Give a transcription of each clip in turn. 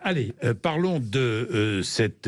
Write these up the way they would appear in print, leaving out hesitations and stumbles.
Allez, parlons de cette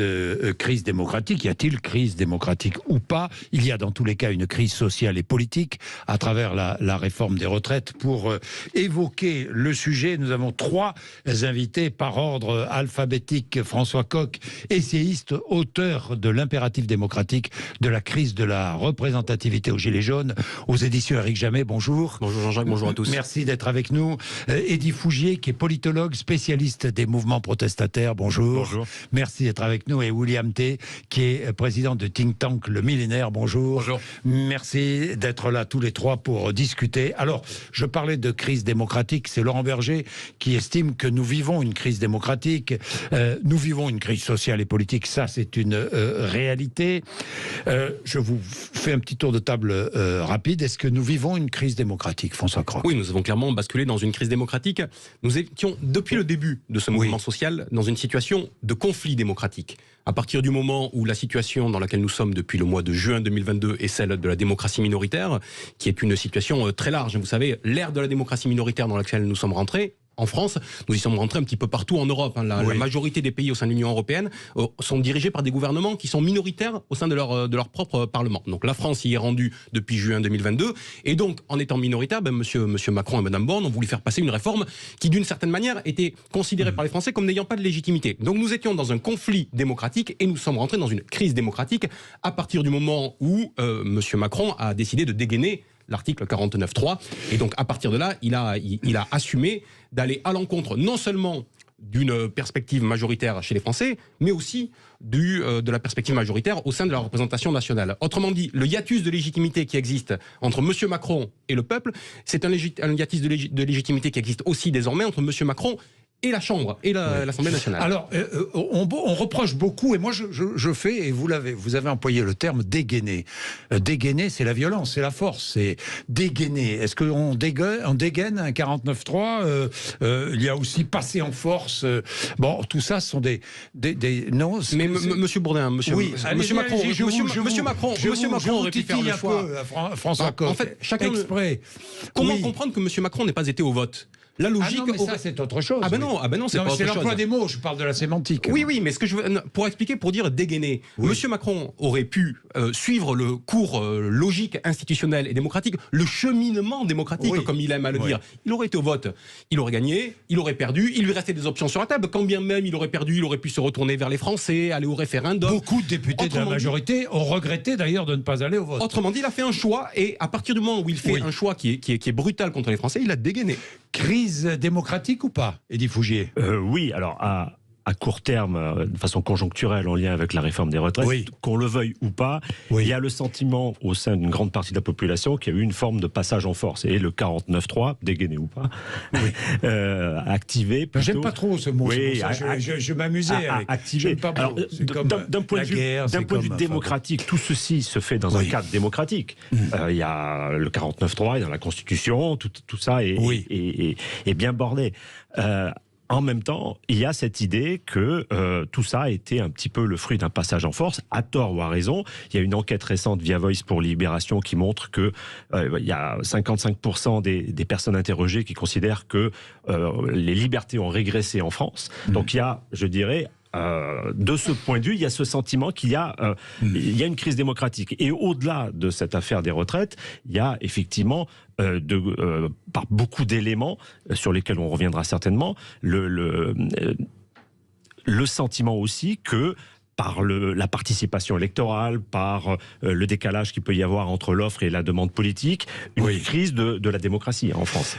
crise démocratique. Y a-t-il crise démocratique ou pas? Il y a dans tous les cas une crise sociale et politique à travers la réforme des retraites. Pour évoquer le sujet, nous avons trois invités par ordre alphabétique. François Coq, essayiste, auteur de l'impératif démocratique, de la crise de la représentativité aux Gilets jaunes, aux éditions Éric Jamet. Bonjour. Bonjour Jean-Jacques, bonjour à tous. Merci d'être avec nous. Eddy Fougier, qui est politologue, spécialiste des mouvements protestataires. Bonjour. Bonjour. Merci d'être avec nous. Et William T, qui est président de think tank Le Millénaire. Bonjour. Bonjour. Merci d'être là tous les trois pour discuter. Alors, je parlais de crise démocratique. C'est Laurent Berger qui estime que nous vivons une crise démocratique. Nous vivons une crise sociale et politique. Ça, c'est une réalité. Je vous fais un petit tour de table rapide. Est-ce que nous vivons une crise démocratique, François Coq? Oui, nous avons clairement basculé dans une crise démocratique. Nous étions, depuis le début de ce mouvement social, dans une situation de conflit démocratique. À partir du moment où la situation dans laquelle nous sommes depuis le mois de juin 2022 est celle de la démocratie minoritaire, qui est une situation très large. Vous savez, l'ère de la démocratie minoritaire dans laquelle nous sommes rentrés, en France, nous y sommes rentrés un petit peu partout en Europe. La majorité des pays au sein de l'Union européenne sont dirigés par des gouvernements qui sont minoritaires au sein de leur propre Parlement. Donc la France y est rendue depuis juin 2022. Et donc, en étant minoritaire, monsieur Macron et Madame Borne ont voulu faire passer une réforme qui, d'une certaine manière, était considérée par les Français comme n'ayant pas de légitimité. Donc nous étions dans un conflit démocratique et nous sommes rentrés dans une crise démocratique à partir du moment où monsieur Macron a décidé de dégainer l'article 49.3. Et donc, à partir de là, il a assumé d'aller à l'encontre non seulement d'une perspective majoritaire chez les Français, mais aussi de la perspective majoritaire au sein de la représentation nationale. Autrement dit, le hiatus de légitimité qui existe entre M. Macron et le peuple, c'est un hiatus de légitimité qui existe aussi désormais entre M. Macron et la Chambre, et l'Assemblée nationale. Alors, on reproche beaucoup, et moi je fais, et vous avez employé le terme dégainer. Dégainer, c'est la violence, c'est la force, c'est dégainer. Est-ce qu'on dégaine un 49.3 il y a aussi passer en force. Bon, tout ça ce sont des non. Mais monsieur Bourdin, monsieur Macron aurait pu faire le choix. François Coq, en fait, chacun exprès. Comment comprendre que monsieur Macron n'ait pas été au vote? La logique. Ah non, mais ça, c'est autre chose. Ah ben non, c'est pas autre chose. C'est l'emploi des mots, je parle de la sémantique. Oui, mais ce que je veux, pour expliquer, pour dire dégainer, monsieur Macron aurait pu suivre le cours logique, institutionnel et démocratique, le cheminement démocratique, comme il aime à le dire. Il aurait été au vote, il aurait gagné, il aurait perdu, il lui restait des options sur la table. Quand bien même il aurait perdu, il aurait pu se retourner vers les Français, aller au référendum. Beaucoup de députés de la majorité ont regretté d'ailleurs de ne pas aller au vote. Autrement dit, il a fait un choix, et à partir du moment où il fait un choix qui est brutal contre les Français, il a dégainé. Crise démocratique ou pas, Eddy Fougier? Oui, alors à court terme, de façon conjoncturelle, en lien avec la réforme des retraites, qu'on le veuille ou pas, il y a le sentiment au sein d'une grande partie de la population qu'il y a eu une forme de passage en force. Et le 49.3, dégainé ou pas, activé plutôt... J'aime pas trop ce mot, je m'amusais avec. Activé. D'un point de vue démocratique, tout ceci se fait dans un cadre démocratique. Il y a le 49.3, il y a la Constitution, tout ça est bien bordé. En même temps, il y a cette idée que tout ça a été un petit peu le fruit d'un passage en force, à tort ou à raison. Il y a une enquête récente via Voice pour Libération qui montre que il y a 55% des personnes interrogées qui considèrent que les libertés ont régressé en France. Donc il y a, je dirais, de ce point de vue, il y a ce sentiment qu'il y a une crise démocratique. Et au-delà de cette affaire des retraites, il y a effectivement par beaucoup d'éléments sur lesquels on reviendra certainement, le sentiment aussi que par la participation électorale, par le décalage qu'il peut y avoir entre l'offre et la demande politique, une crise de la démocratie en France.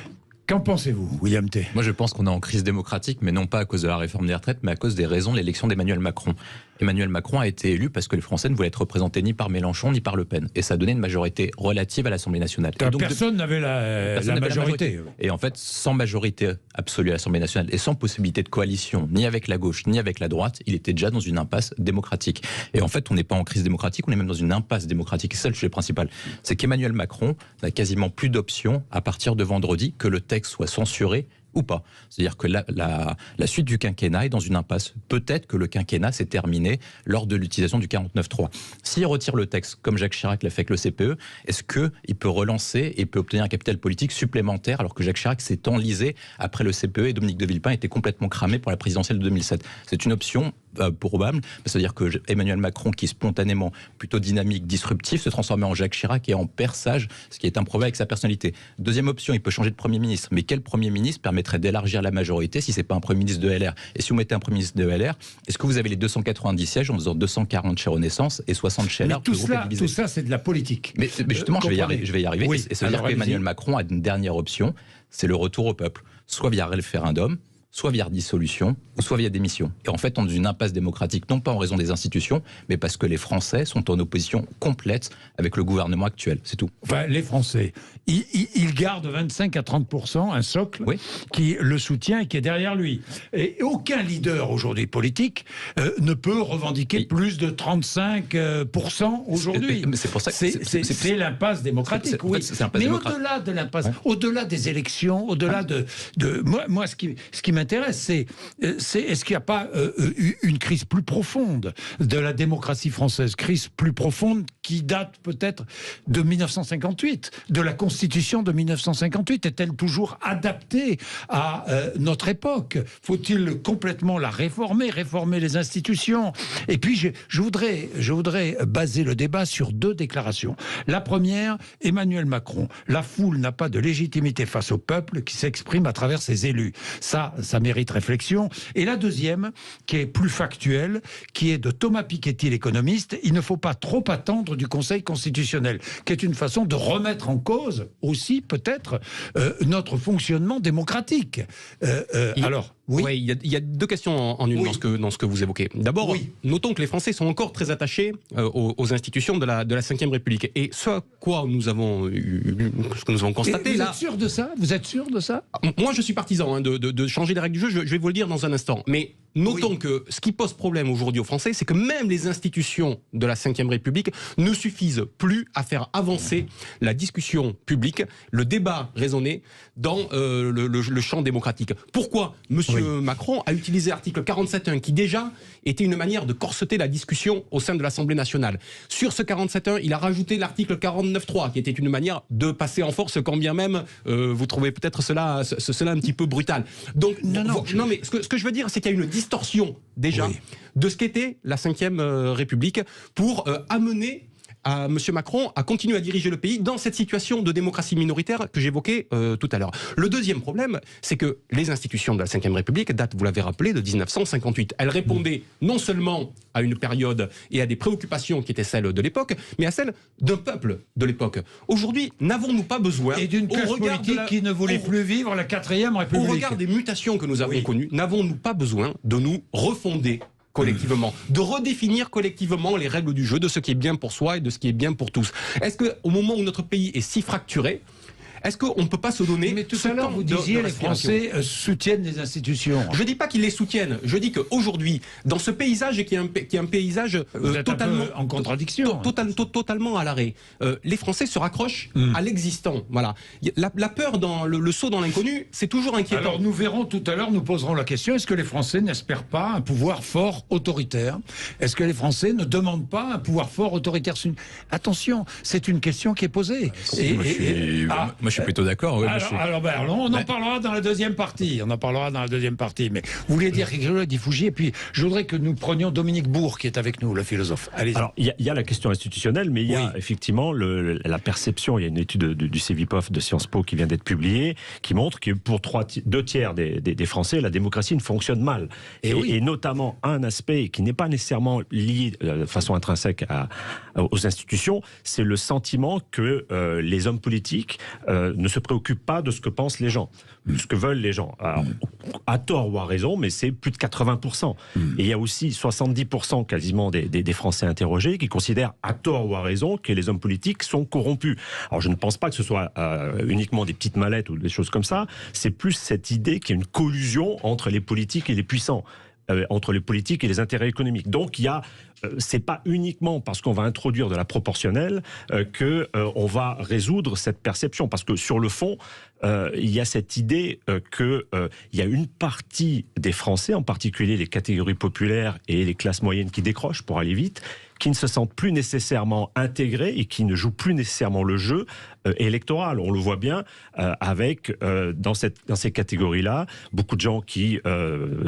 Qu'en pensez-vous, William T? Moi, je pense qu'on est en crise démocratique, mais non pas à cause de la réforme des retraites, mais à cause des raisons de l'élection d'Emmanuel Macron. Emmanuel Macron a été élu parce que les Français ne voulaient être représentés ni par Mélenchon ni par Le Pen. Et ça a donné une majorité relative à l'Assemblée nationale. Et donc, personne n'avait la majorité. Et en fait, sans majorité absolue à l'Assemblée nationale et sans possibilité de coalition, ni avec la gauche, ni avec la droite, il était déjà dans une impasse démocratique. Et en fait, on n'est pas en crise démocratique, on est même dans une impasse démocratique. C'est ça le sujet principal. C'est qu'Emmanuel Macron n'a quasiment plus d'options à partir de vendredi que le texte soit censuré ou pas. C'est-à-dire que la suite du quinquennat est dans une impasse. Peut-être que le quinquennat s'est terminé lors de l'utilisation du 49.3. S'il retire le texte, comme Jacques Chirac l'a fait avec le CPE, est-ce qu'il peut relancer et peut obtenir un capital politique supplémentaire alors que Jacques Chirac s'est enlisé après le CPE et Dominique de Villepin était complètement cramé pour la présidentielle de 2007? C'est une option probable, c'est-à-dire que Emmanuel Macron, qui est spontanément plutôt dynamique, disruptif, se transformer en Jacques Chirac et en perd sage, ce qui est improbable avec sa personnalité. Deuxième option, il peut changer de Premier ministre. Mais quel Premier ministre permettrait d'élargir la majorité si ce n'est pas un Premier ministre de LR? Et si vous mettez un Premier ministre de LR, est-ce que vous avez les 290 sièges en faisant 240 chez Renaissance et 60 chez LR? Mais tout ça, c'est de la politique. Mais justement, je vais y arriver. Oui, et ça veut dire qu'Emmanuel Macron a une dernière option, c'est le retour au peuple. Soit via référendum, soit via dissolution, ou soit via démission. Et en fait, on est dans une impasse démocratique, non pas en raison des institutions, mais parce que les Français sont en opposition complète avec le gouvernement actuel. C'est tout. Enfin, les Français, ils gardent 25 à 30% un socle qui le soutient et qui est derrière lui. Et aucun leader aujourd'hui politique ne peut revendiquer plus de 35% aujourd'hui. C'est pour ça que c'est l'impasse démocratique, oui. Mais au-delà de l'impasse, au-delà des élections, au-delà de moi, ce qui m'intéresse, c'est est-ce qu'il n'y a pas une crise plus profonde de la démocratie française, crise plus profonde qui date peut-être de 1958, de la Constitution de 1958. Est-elle toujours adaptée à notre époque? Faut-il complètement la réformer les institutions? Et puis je voudrais baser le débat sur deux déclarations. La première, Emmanuel Macron: la foule n'a pas de légitimité face au peuple qui s'exprime à travers ses élus. Ça mérite réflexion. Et la deuxième, qui est plus factuelle, qui est de Thomas Piketty, l'économiste: il ne faut pas trop attendre du Conseil constitutionnel, qui est une façon de remettre en cause aussi peut-être notre fonctionnement démocratique. Alors, oui, il y a deux questions en une dans ce que vous évoquez. D'abord, notons que les Français sont encore très attachés aux institutions de la Ve République. Et ce à quoi ce que nous avons constaté là... Vous êtes sûr de ça? Vous êtes sûr de ça? Moi, je suis partisan de changer les règles du jeu. Je vais vous le dire dans un instant. Mais notons que ce qui pose problème aujourd'hui aux Français, c'est que même les institutions de la Ve République ne suffisent plus à faire avancer la discussion publique, le débat raisonné dans le champ démocratique. Pourquoi Monsieur Macron a utilisé l'article 47.1 qui déjà était une manière de corseter la discussion au sein de l'Assemblée nationale. Sur ce 47.1, il a rajouté l'article 49.3 qui était une manière de passer en force, quand bien même vous trouvez peut-être cela un petit peu brutal. Donc non mais ce que je veux dire, c'est qu'il y a une distorsion déjà de ce qu'était la Ve République pour amener à M. Macron à continuer à diriger le pays dans cette situation de démocratie minoritaire que j'évoquais tout à l'heure. Le deuxième problème, c'est que les institutions de la Ve République datent, vous l'avez rappelé, de 1958. Elles répondaient non seulement à une période et à des préoccupations qui étaient celles de l'époque, mais à celles d'un peuple de l'époque. Aujourd'hui, n'avons-nous pas besoin... Et d'une classe politique qui ne voulait plus vivre la 4e République. Au regard des mutations que nous avons connues, n'avons-nous pas besoin de nous refonder collectivement, de redéfinir collectivement les règles du jeu, de ce qui est bien pour soi et de ce qui est bien pour tous? Est-ce qu'au moment où notre pays est si fracturé, est-ce qu'on ne peut pas se donner... Mais tout à l'heure, vous disiez les Français soutiennent les institutions. Je ne dis pas qu'ils les soutiennent. Je dis qu'aujourd'hui, dans ce paysage qui est un paysage totalement... en contradiction. Totalement à l'arrêt. Les Français se raccrochent à l'existant. Voilà. La peur, dans le saut dans l'inconnu, c'est toujours inquiétant. Alors nous verrons tout à l'heure, nous poserons la question, est-ce que les Français n'espèrent pas un pouvoir fort autoritaire? Est-ce que les Français ne demandent pas un pouvoir fort autoritaire? Attention, c'est une question qui est posée. Moi, je suis plutôt d'accord. On en parlera dans la deuxième partie. Mais vous voulez dire quelque chose, dit Fougier, et puis je voudrais que nous prenions Dominique Bourg, qui est avec nous, le philosophe. Allez-y. Alors, il y a la question institutionnelle, mais il y a effectivement la perception. Il y a une étude du CEVIPOF de Sciences Po qui vient d'être publiée, qui montre que pour 2 tiers des Français, la démocratie ne fonctionne mal. Et notamment un aspect qui n'est pas nécessairement lié de façon intrinsèque aux institutions, c'est le sentiment que les hommes politiques ne se préoccupent pas de ce que pensent les gens, de ce que veulent les gens. Alors, à tort ou à raison, mais c'est plus de 80%. Et il y a aussi 70% quasiment des Français interrogés qui considèrent à tort ou à raison que les hommes politiques sont corrompus. Alors je ne pense pas que ce soit uniquement des petites mallettes ou des choses comme ça, c'est plus cette idée qu'il y a une collusion entre les politiques et les puissants. Entre les politiques et les intérêts économiques. Donc c'est pas uniquement parce qu'on va introduire de la proportionnelle que on va résoudre cette perception, parce que sur le fond, il y a cette idée qu'il y a une partie des Français, en particulier les catégories populaires et les classes moyennes qui décrochent, pour aller vite, qui ne se sentent plus nécessairement intégrés et qui ne jouent plus nécessairement le jeu électoral. On le voit bien avec, dans ces catégories-là, beaucoup de gens qui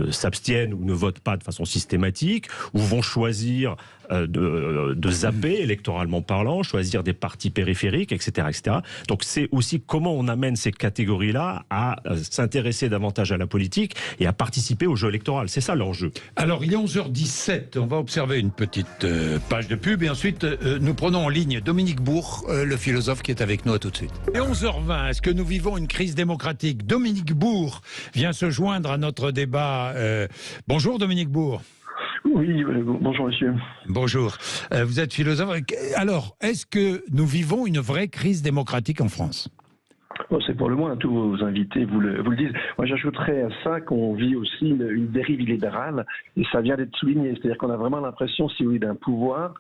s'abstiennent ou ne votent pas de façon systématique, ou vont choisir de zapper, électoralement parlant, choisir des partis périphériques, etc., etc. Donc c'est aussi comment on amène ces catégories-là à s'intéresser davantage à la politique et à participer au jeu électoral. C'est ça l'enjeu. Alors, il est 11h17, on va observer une petite page de pub et ensuite nous prenons en ligne Dominique Bourg, le philosophe qui est avec nous. À tout de suite. Et 11h20, est-ce que nous vivons une crise démocratique? Dominique Bourg vient se joindre à notre débat. Bonjour Dominique Bourg. Oui, bonjour monsieur. Bonjour. Vous êtes philosophe. Alors, est-ce que nous vivons une vraie crise démocratique en France? C'est pour le moins, tous vos invités vous le disent. Moi, j'ajouterais à ça qu'on vit aussi une dérive illibérale, et ça vient d'être souligné. C'est-à-dire qu'on a vraiment l'impression, si vous voulez, d'un pouvoir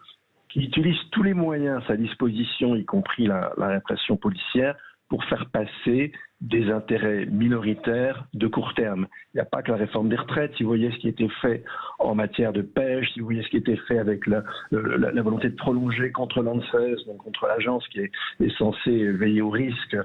qui utilise tous les moyens à sa disposition, y compris la répression policière, pour faire passer des intérêts minoritaires de court terme. Il n'y a pas que la réforme des retraites. Si vous voyez ce qui a été fait en matière de pêche, si vous voyez ce qui a été fait avec la volonté de prolonger contre l'ANSES, donc contre l'agence qui est censée veiller au risque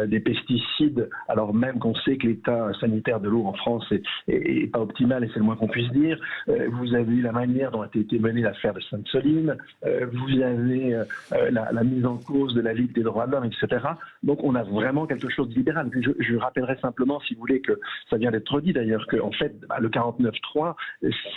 des pesticides, alors même qu'on sait que l'état sanitaire de l'eau en France est pas optimal, et c'est le moins qu'on puisse dire. Vous avez eu la manière dont a été menée l'affaire de Sainte-Soline, vous avez la mise en cause de la Ligue des droits de l'homme, etc. Donc on a vraiment quelque chose de libéral. Je rappellerai simplement, si vous voulez, que ça vient d'être dit d'ailleurs, que en fait, le 49.3,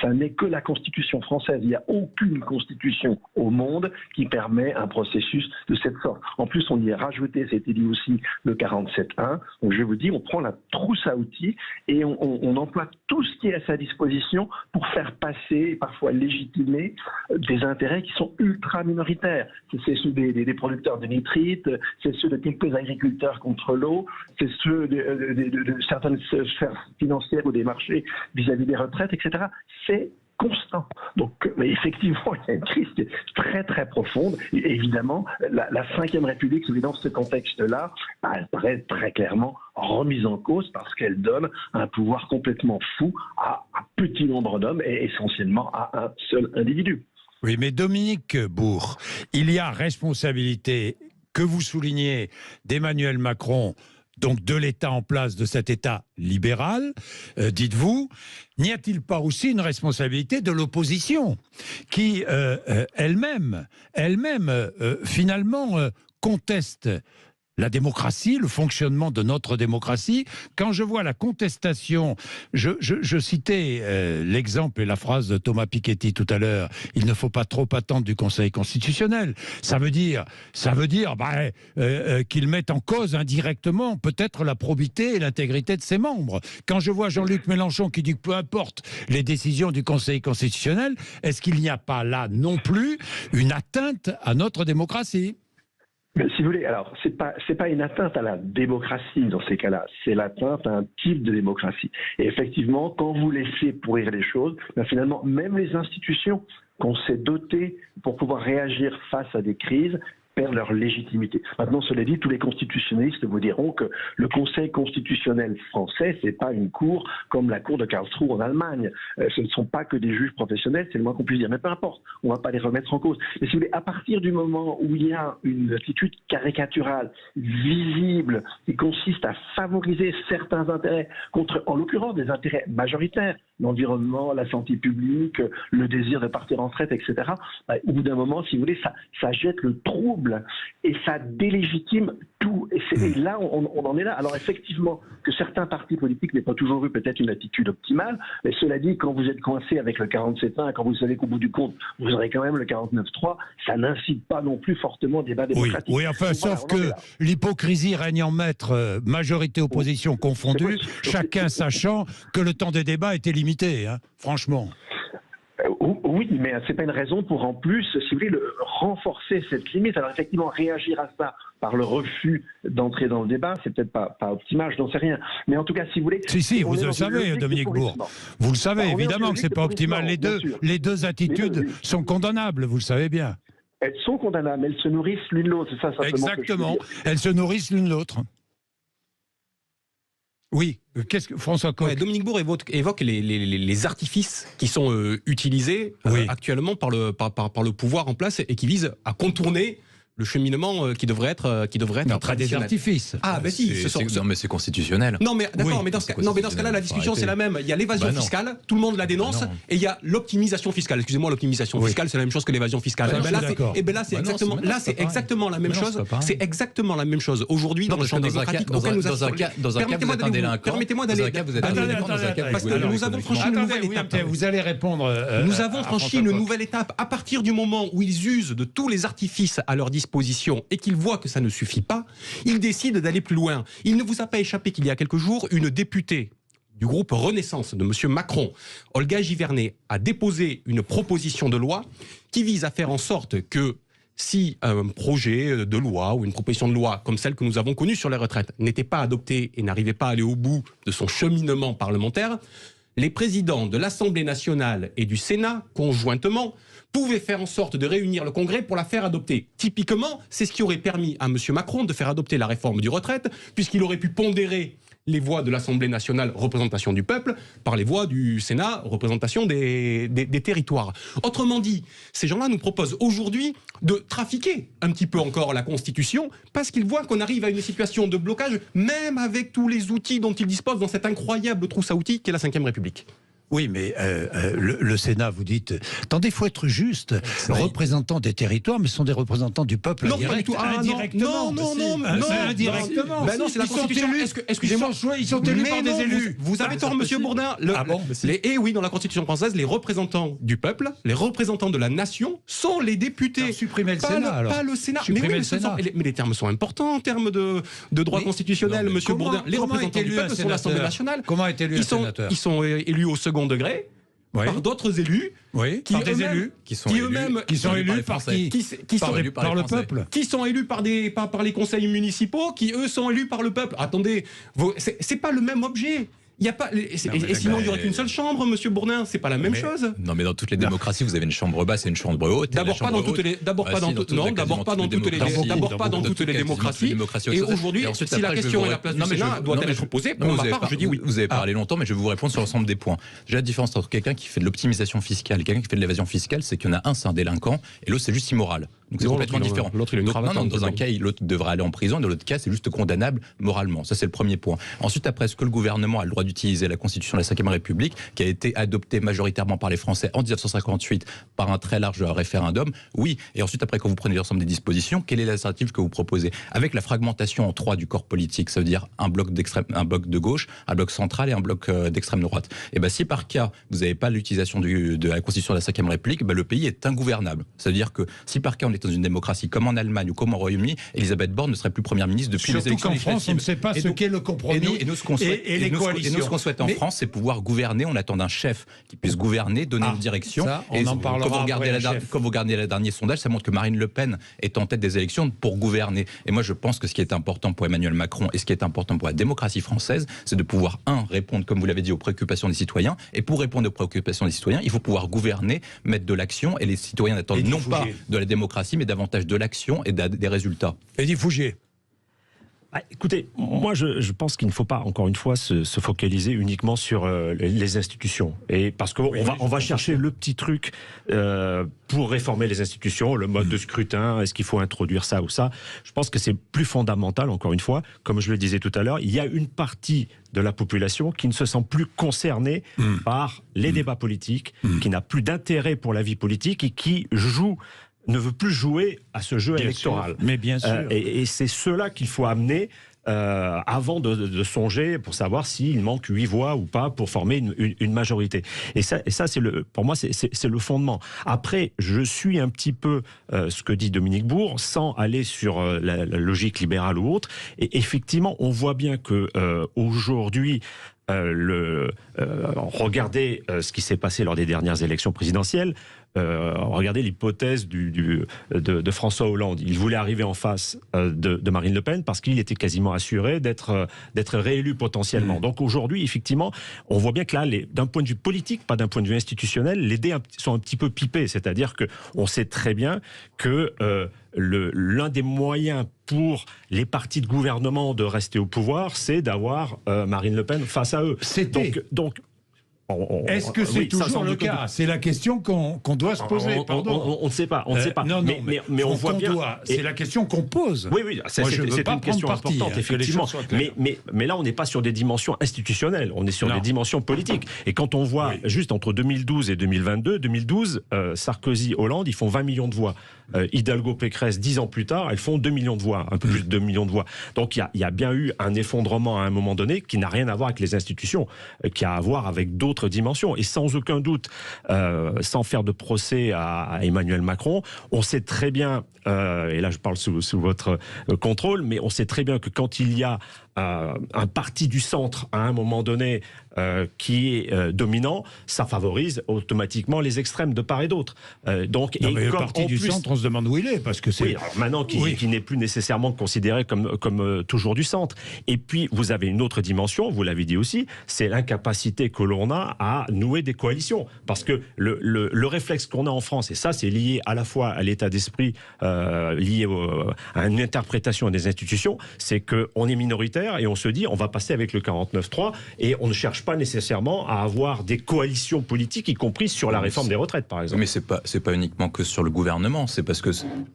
ça n'est que la Constitution française. Il n'y a aucune constitution au monde qui permet un processus de cette sorte. En plus, on y a rajouté, c'était dit aussi, le 47.1. Donc je vous dis, on prend la trousse à outils et on emploie tout ce qui est à sa disposition pour faire passer, parfois légitimer, des intérêts qui sont ultra minoritaires. C'est ceux des producteurs de nitrites, c'est ceux de quelques agriculteurs contre l'eau, c'est ceux de certaines sphères financières ou des marchés vis-à-vis des retraites, etc. C'est constant. Donc, mais effectivement, il y a une crise qui est très très profonde. Et évidemment, la Ve République, dans ce contexte-là, elle paraît très clairement remise en cause parce qu'elle donne un pouvoir complètement fou à un petit nombre d'hommes et essentiellement à un seul individu. Oui, mais Dominique Bourg, il y a responsabilité, que vous soulignez, d'Emmanuel Macron, donc de l'État en place, de cet État libéral, dites-vous. N'y a-t-il pas aussi une responsabilité de l'opposition qui, elle-même, finalement, conteste la démocratie, le fonctionnement de notre démocratie? Quand je vois la contestation, je citais l'exemple et la phrase de Thomas Piketty tout à l'heure, il ne faut pas trop attendre du Conseil constitutionnel. Ça veut dire qu'il met en cause indirectement peut-être la probité et l'intégrité de ses membres. Quand je vois Jean-Luc Mélenchon qui dit que peu importe les décisions du Conseil constitutionnel, est-ce qu'il n'y a pas là non plus une atteinte à notre démocratie ? Mais si vous voulez, alors c'est pas une atteinte à la démocratie dans ces cas-là, c'est l'atteinte à un type de démocratie. Et effectivement, quand vous laissez pourrir les choses, finalement, même les institutions qu'on s'est dotées pour pouvoir réagir face à des crises perdent leur légitimité. Maintenant, cela dit, tous les constitutionnalistes vous diront que le Conseil constitutionnel français, c'est pas une cour comme la cour de Karlsruhe en Allemagne. Ce ne sont pas que des juges professionnels, c'est le moins qu'on puisse dire. Mais peu importe, on va pas les remettre en cause. Mais si vous voulez, à partir du moment où il y a une attitude caricaturale, visible, qui consiste à favoriser certains intérêts contre, en l'occurrence, des intérêts majoritaires, l'environnement, la santé publique, le désir de partir en retraite, etc., au bout d'un moment, si vous voulez, ça jette le trouble et ça délégitime tout. Et là, on en est là. Alors effectivement, que certains partis politiques n'aient pas toujours eu peut-être une attitude optimale, mais cela dit, quand vous êtes coincé avec le 47.1, quand vous savez qu'au bout du compte, vous aurez quand même le 49.3, ça n'incite pas non plus fortement au débat démocratique. Oui, enfin, sauf que l'hypocrisie règne en maître, majorité-opposition confondue, chacun sachant que le temps des débats était limité, hein, franchement. Oui, mais ce n'est pas une raison pour en plus, si vous voulez, renforcer cette limite. Alors effectivement, réagir à ça par le refus d'entrer dans le débat, c'est peut-être pas optimal, je n'en sais rien. Mais en tout cas, si vous voulez... Si, vous le savez, Dominique Bourg. Vous le savez, évidemment que ce n'est pas optimal. Les deux attitudes sont condamnables, vous le savez bien. Elles sont condamnables, elles se nourrissent l'une l'autre, c'est ça simplement. Exactement, elles se nourrissent l'une l'autre. Oui, qu'est-ce que François Coq Dominique Bourg évoque les artifices qui sont utilisés actuellement par le pouvoir en place et qui visent à contourner le cheminement qui devrait être pas des artifices. Ah ben si, non mais c'est constitutionnel. Non mais d'accord, mais dans ce cas-là la discussion c'est la même. Il y a l'évasion fiscale, tout le monde la dénonce, et il y a l'optimisation fiscale. L'optimisation fiscale c'est la même chose que l'évasion fiscale. Là c'est exactement la même chose. C'est exactement la même chose. Aujourd'hui dans le champ démocratique, dans un cas vous êtes un délinquant. Permettez-moi d'aller. Parce que nous avons franchi une nouvelle étape. Vous allez répondre. Nous avons franchi une nouvelle étape à partir du moment où ils usent de tous les artifices à leur disposition et qu'ils voient que ça ne suffit pas, ils décident d'aller plus loin. Il ne vous a pas échappé qu'il y a quelques jours, une députée du groupe Renaissance de M. Macron, Olga Givernet, a déposé une proposition de loi qui vise à faire en sorte que si un projet de loi ou une proposition de loi comme celle que nous avons connue sur les retraites n'était pas adoptée et n'arrivait pas à aller au bout de son cheminement parlementaire, les présidents de l'Assemblée nationale et du Sénat, conjointement, pouvaient faire en sorte de réunir le Congrès pour la faire adopter. Typiquement, c'est ce qui aurait permis à M. Macron de faire adopter la réforme du retraite, puisqu'il aurait pu pondérer les voix de l'Assemblée nationale, représentation du peuple, par les voix du Sénat, représentation des territoires. Autrement dit, ces gens-là nous proposent aujourd'hui de trafiquer un petit peu encore la Constitution, parce qu'ils voient qu'on arrive à une situation de blocage, même avec tous les outils dont ils disposent dans cette incroyable trousse à outils qu'est la Ve République. Oui, mais le Sénat, vous dites... Attendez, il faut être juste. Représentants des territoires, mais ce sont des représentants du peuple indirectement. Indirectement. Ben non, c'est la Constitution. Excusez-moi, ils sont élus par des élus. Vous avez tort, monsieur Bourdin. Oui, dans la Constitution française, les représentants du peuple, les représentants de la nation sont les députés. Supprimez le Sénat, alors. Pas le Sénat. Mais les termes sont importants en termes de droit constitutionnel, monsieur Bourdin. Les représentants du peuple sont l'Assemblée nationale. Comment est élu un sénateur ? Ils sont élus au second degré par d'autres élus qui sont élus par le peuple, qui sont élus par les conseils municipaux, qui eux sont élus par le peuple. Attendez, c'est pas le même objet. Il y a pas, sinon il n'y aurait qu'une seule chambre, monsieur Bourdin, c'est pas la même chose. Non, mais dans toutes les démocraties, vous avez une chambre basse et une chambre haute. D'abord pas dans toutes les démocraties. Et aujourd'hui, si la question est la place du Sénat, doit être posée. Pour ma part, je dis oui. Vous avez parlé longtemps, mais je vais vous répondre sur l'ensemble des points. Déjà, la différence entre quelqu'un qui fait de l'optimisation fiscale et quelqu'un qui fait de l'évasion fiscale, c'est qu'il y en a un, c'est un délinquant, et l'autre, c'est juste immoral. Donc c'est complètement différent. L'autre, il est une cravate. Dans un cas, l'autre devrait aller en prison, dans l'autre cas, c'est juste condamnable moralement. Ça, c'est le premier point. Ensuite, après, est-ce que le gouvernement a le droit d'utiliser la Constitution de la Ve République, qui a été adoptée majoritairement par les Français en 1958 par un très large référendum? Oui. Et ensuite, après, quand vous prenez l'ensemble des dispositions, quelle est l'alternative que vous proposez? Avec la fragmentation en trois du corps politique, ça veut dire un bloc de gauche, un bloc central et un bloc d'extrême droite. Et bien, si par cas, vous n'avez pas l'utilisation de la Constitution de la Ve République, le pays est ingouvernable. Ça veut dire que si par cas, on est dans une démocratie comme en Allemagne ou comme au Royaume-Uni, Elisabeth Borne ne serait plus première ministre depuis les élections législatives. Surtout qu'en France, on ne sait pas ce qu'est le compromis et nous, ce qu'on souhaite en France, c'est pouvoir gouverner. On attend d'un chef qui puisse gouverner, donner une direction. Ça, on en parlera quand vous regardez le dernier sondage, ça montre que Marine Le Pen est en tête des élections pour gouverner. Et moi, je pense que ce qui est important pour Emmanuel Macron et ce qui est important pour la démocratie française, c'est de pouvoir, répondre, comme vous l'avez dit, aux préoccupations des citoyens. Et pour répondre aux préoccupations des citoyens, il faut pouvoir gouverner, mettre de l'action. Et les citoyens attendent non pas de la démocratie, mais davantage de l'action et des résultats. Eddy Fougier. Écoutez, moi je pense qu'il ne faut pas, encore une fois, se focaliser uniquement sur les institutions. Et parce qu'on va chercher le petit truc pour réformer les institutions, le mode de scrutin, est-ce qu'il faut introduire ça ou ça? Je pense que c'est plus fondamental, encore une fois. Comme je le disais tout à l'heure, il y a une partie de la population qui ne se sent plus concernée par les débats politiques, qui n'a plus d'intérêt pour la vie politique et qui ne veut plus jouer à ce jeu électoral. Mais bien sûr. Et c'est cela qu'il faut amener avant de songer pour savoir s'il manque 8 voix ou pas pour former une majorité. Et ça pour moi, c'est le fondement. Après, je suis un petit peu ce que dit Dominique Bourg, sans aller sur la logique libérale ou autre. Et effectivement, on voit bien que aujourd'hui, regardez ce qui s'est passé lors des dernières élections présidentielles. regardez l'hypothèse de François Hollande. Il voulait arriver en face de Marine Le Pen parce qu'il était quasiment assuré d'être réélu potentiellement. Donc aujourd'hui, effectivement, on voit bien que là, d'un point de vue politique, pas d'un point de vue institutionnel, les dés sont un petit peu pipés. C'est-à-dire qu'on sait très bien que l'un des moyens pour les partis de gouvernement de rester au pouvoir, c'est d'avoir Marine Le Pen face à eux. Donc est-ce que c'est toujours le cas? C'est la question qu'on doit se poser. On ne sait pas. On ne sait pas. Mais on voit bien. C'est la question qu'on pose. Oui, c'est une question importante, effectivement. Mais là, on n'est pas sur des dimensions institutionnelles. On est sur des dimensions politiques. Et quand on voit juste entre 2012 et 2022, 2012, Sarkozy, Hollande, ils font 20 millions de voix. Hidalgo, Pécresse, 10 ans plus tard, elles font 2 millions de voix, un peu plus de 2 millions de voix. Donc il y a bien eu un effondrement à un moment donné qui n'a rien à voir avec les institutions, qui a à voir avec d'autres dimensions. Et sans aucun doute, sans faire de procès à Emmanuel Macron, on sait très bien, et là je parle sous votre contrôle, mais on sait très bien que quand il y a un parti du centre à un moment donné qui est dominant, ça favorise automatiquement les extrêmes de part et d'autre. Le parti du centre, on se demande où il est, parce que c'est... Oui, alors maintenant qui n'est plus nécessairement considéré comme toujours du centre. Et puis vous avez une autre dimension, vous l'avez dit aussi, c'est l'incapacité que l'on a à nouer des coalitions. Parce que le réflexe qu'on a en France, et ça c'est lié à la fois à l'état d'esprit, lié à une interprétation des institutions, c'est qu'on est minoritaire et on se dit on va passer avec le 49-3 et on ne cherche pas nécessairement à avoir des coalitions politiques, y compris sur la réforme des retraites par exemple. Mais c'est pas uniquement que sur le gouvernement, c'est parce que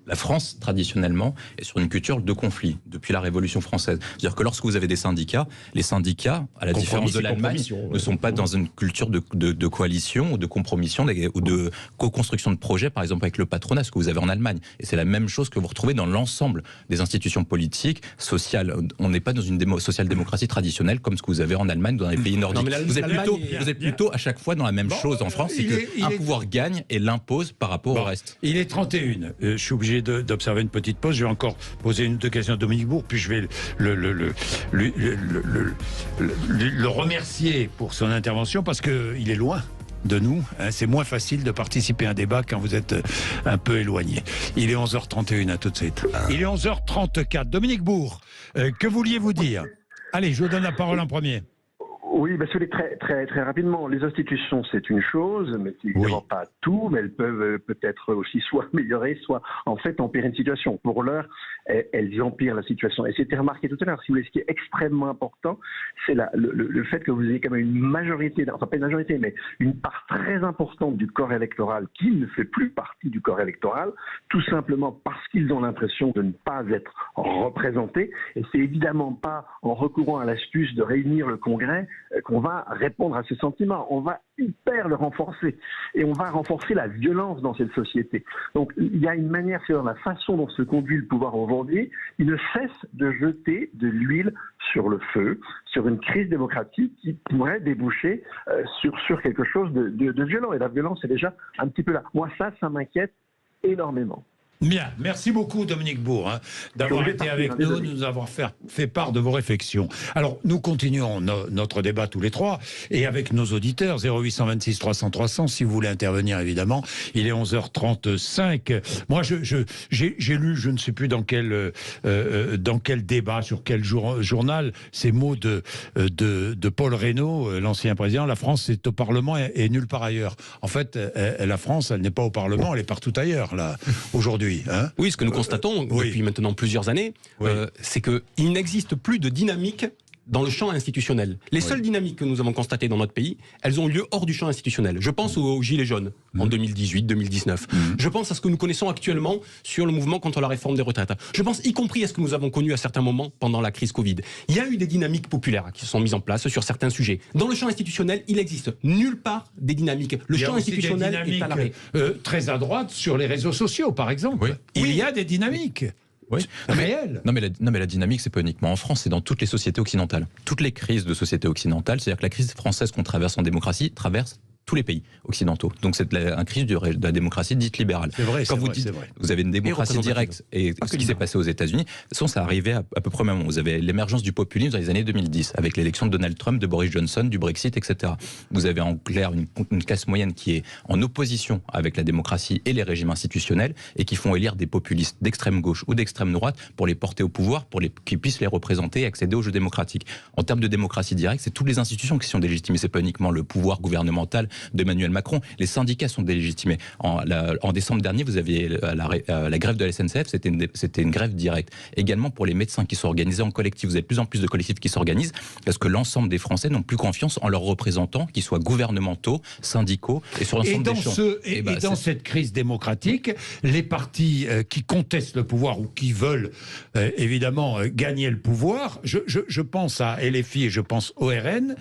la France traditionnellement est sur une culture de conflit depuis la Révolution française. C'est-à-dire que lorsque vous avez des syndicats, les syndicats, à la différence de l'Allemagne, ne sont pas dans une culture de coalition ou de compromission ou de co-construction de projets, par exemple avec le patronat, ce que vous avez en Allemagne. Et c'est la même chose que vous retrouvez dans l'ensemble des institutions politiques, sociales. On n'est pas dans une social-démocratie traditionnelle comme ce que vous avez en Allemagne, dans les pays nordiques. Vous êtes plutôt à chaque fois dans la même chose en France, c'est qu'un pouvoir gagne et l'impose par rapport au reste. Il est 31. Je suis obligé d'observer une petite pause. Je vais encore poser une ou deux questions à Dominique Bourg, puis je vais le remercier pour son intervention, parce qu'il est loin de nous. C'est moins facile de participer à un débat quand vous êtes un peu éloigné. Il est 11h31, à tout de suite. Il est 11h34. Dominique Bourg, que vouliez-vous dire? Allez, je vous donne la parole en premier. Oui, très, très, très rapidement. Les institutions, c'est une chose, mais c'est évidemment pas tout, mais elles peuvent peut-être aussi soit améliorer, soit en fait empirer une situation. Pour l'heure, elles empirent la situation. Et c'était remarqué tout à l'heure, si vous voulez, ce qui est extrêmement important, c'est le fait que vous ayez quand même une majorité, enfin pas une majorité, mais une part très importante du corps électoral qui ne fait plus partie du corps électoral, tout simplement parce qu'ils ont l'impression de ne pas être représentés. Et c'est évidemment pas en recourant à l'astuce de réunir le Congrès qu'on va répondre à ces sentiments. On va hyper le renforcer. Et on va renforcer la violence dans cette société. Donc il y a une manière, c'est dans la façon dont se conduit le pouvoir aujourd'hui, il ne cesse de jeter de l'huile sur le feu, sur une crise démocratique qui pourrait déboucher sur quelque chose de violent. Et la violence est déjà un petit peu là. Moi, ça m'inquiète énormément. Bien, merci beaucoup Dominique Bourg d'avoir été avec nous, de nous avoir fait part de vos réflexions. Alors nous continuons notre débat tous les trois et avec nos auditeurs 0826 300 300 si vous voulez intervenir évidemment. Il est 11h35. Moi j'ai lu, je ne sais plus dans quel débat, sur quel journal, ces mots de Paul Reynaud, l'ancien président. La France est au Parlement et nulle part ailleurs. En fait, la France, elle n'est pas au Parlement, elle est partout ailleurs là aujourd'hui. Oui, ce que nous constatons depuis maintenant plusieurs années, c'est qu'il n'existe plus de dynamique dans le champ institutionnel. Les seules dynamiques que nous avons constatées dans notre pays, elles ont lieu hors du champ institutionnel. Je pense aux Gilets jaunes en 2018-2019. Je pense à ce que nous connaissons actuellement sur le mouvement contre la réforme des retraites. Je pense y compris à ce que nous avons connu à certains moments pendant la crise Covid. Il y a eu des dynamiques populaires qui se sont mises en place sur certains sujets. Dans le champ institutionnel, il existe nulle part des dynamiques. Le champ institutionnel est à l'arrêt. Très à droite sur les réseaux sociaux, par exemple. Il y a des dynamiques. Oui. Réel. Non mais la dynamique, c'est pas uniquement en France, c'est dans toutes les sociétés occidentales. Toutes les crises de sociétés occidentales, c'est-à-dire que la crise française qu'on traverse en démocratie traverse tous les pays occidentaux. Donc c'est une crise de la démocratie dite libérale. C'est vrai, quand vous dites, vous avez une démocratie directe, et ce qui s'est passé aux États-Unis, de toute façon, ça arrivait à peu près au même moment. Vous avez l'émergence du populisme dans les années 2010, avec l'élection de Donald Trump, de Boris Johnson, du Brexit, etc. Vous avez en clair une classe moyenne qui est en opposition avec la démocratie et les régimes institutionnels, et qui font élire des populistes d'extrême gauche ou d'extrême droite pour les porter au pouvoir, qu'ils puissent les représenter et accéder au jeu démocratique. En termes de démocratie directe, c'est toutes les institutions qui sont délégitimées. C'est pas uniquement le pouvoir gouvernemental d'Emmanuel Macron. Les syndicats sont délégitimés. En décembre dernier, vous aviez la grève de la SNCF, c'était une grève directe. Également pour les médecins qui sont organisés en collectif. Vous avez de plus en plus de collectifs qui s'organisent parce que l'ensemble des Français n'ont plus confiance en leurs représentants, qu'ils soient gouvernementaux, syndicaux et sur l'ensemble des champs. Et dans cette crise démocratique, les partis qui contestent le pouvoir ou qui veulent évidemment gagner le pouvoir, je pense à LFI et je pense au RN,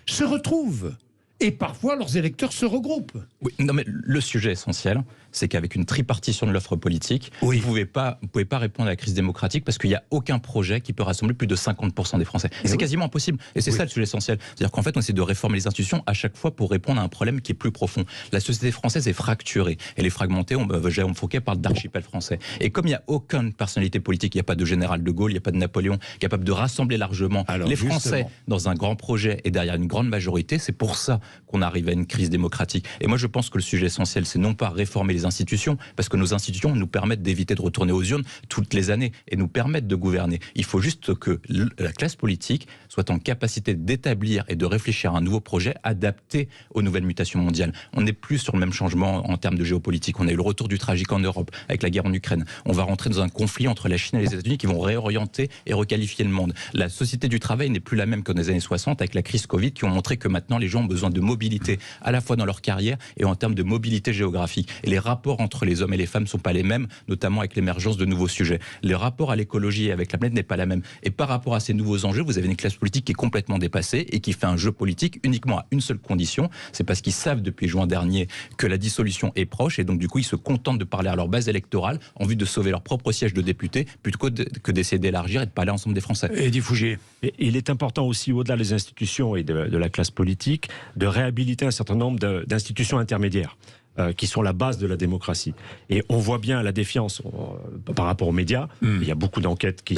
se retrouvent. Et parfois, leurs électeurs se regroupent. Oui, non, mais le sujet essentiel, c'est qu'avec une tripartition de l'offre politique, vous ne pouvez pas répondre à la crise démocratique parce qu'il n'y a aucun projet qui peut rassembler plus de 50% des Français. Et c'est quasiment impossible. Et c'est ça le sujet essentiel. C'est-à-dire qu'en fait, on essaie de réformer les institutions à chaque fois pour répondre à un problème qui est plus profond. La société française est fracturée. Elle est fragmentée. Jérôme Fouquet parle d'archipel français. Et comme il n'y a aucune personnalité politique, il n'y a pas de général de Gaulle, il n'y a pas de Napoléon, capable de rassembler largement les Français dans un grand projet et derrière une grande majorité, c'est pour ça qu'on arrive à une crise démocratique. Et moi, je pense que le sujet essentiel, c'est non pas réformer les institutions, parce que nos institutions nous permettent d'éviter de retourner aux urnes toutes les années et nous permettent de gouverner. Il faut juste que la classe politique soit en capacité d'établir et de réfléchir à un nouveau projet adapté aux nouvelles mutations mondiales. On n'est plus sur le même changement en termes de géopolitique. On a eu le retour du tragique en Europe avec la guerre en Ukraine. On va rentrer dans un conflit entre la Chine et les États-Unis qui vont réorienter et requalifier le monde. La société du travail n'est plus la même que dans les années 60 avec la crise Covid qui ont montré que maintenant les gens ont besoin de mobilité à la fois dans leur carrière et en termes de mobilité géographique. Et les rapports entre les hommes et les femmes ne sont pas les mêmes, notamment avec l'émergence de nouveaux sujets. Le rapport à l'écologie et avec la planète n'est pas la même. Et par rapport à ces nouveaux enjeux, vous avez une classe politique qui est complètement dépassée et qui fait un jeu politique uniquement à une seule condition, c'est parce qu'ils savent depuis juin dernier que la dissolution est proche et donc du coup ils se contentent de parler à leur base électorale en vue de sauver leur propre siège de député plutôt que d'essayer d'élargir et de parler à l'ensemble des Français. Et d'y fouger. Il est important aussi, au-delà des institutions et de la classe politique, de réhabiliter un certain nombre d'institutions intermédiaires qui sont la base de la démocratie. Et on voit bien la défiance par rapport aux médias. Il y a beaucoup d'enquêtes qui...